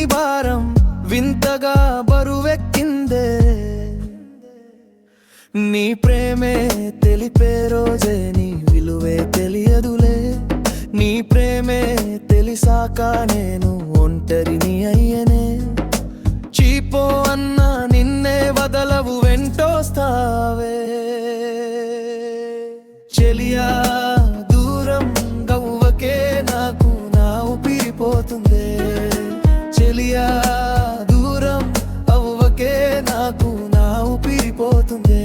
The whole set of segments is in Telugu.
లేని భారం వింతగా బరువెక్కిందే. నీ ప్రేమే తెలిపే రోజే నీ విలువే తెలియదులే. నీ ప్రేమే తెలిసాక నేను ఒంటరిని అయ్యనే. చీపో అన్నా నిన్నే వదలవు వెంటొస్తావే. చెలియా దూరం గవ్వకే నాకు నా ఊపిరిపోతుందే. చెలియా దూరం అవ్వకే నాకు నా ఊపిరిపోతుందే.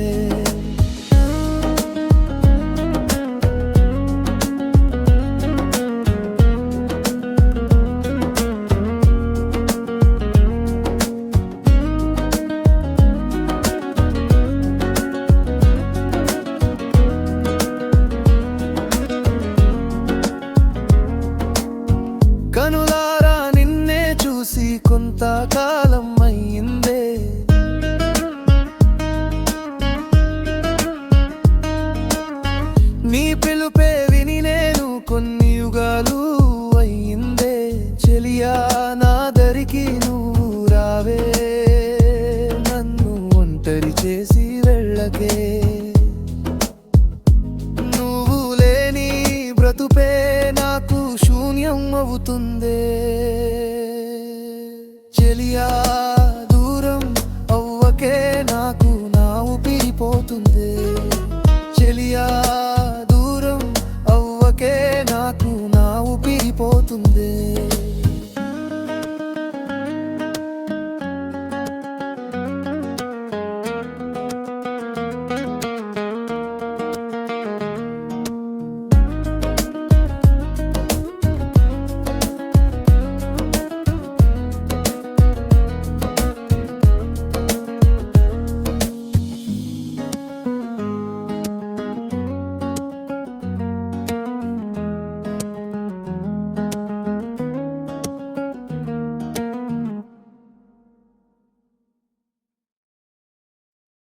కనులారా నిన్నే చూసి కొంతకాలం అయ్యిందే. నీ పిలుపే విని నేను కొన్ని యుగాలు అయ్యిందే. చెలియా నా దరికి నువ్వు రావే, నన్ను ఒంటరి చేసి వెళ్ళకే. నువ్వు లేని బ్రతుపే నాకు శూన్యం అవుతుందే. చెలియా దూరం అవ్వకే నాకు నా ఊపిరిపోతుందే. చెలియా దూరం అవ్వకే నాకు నా ఊపిరిపోతుందే.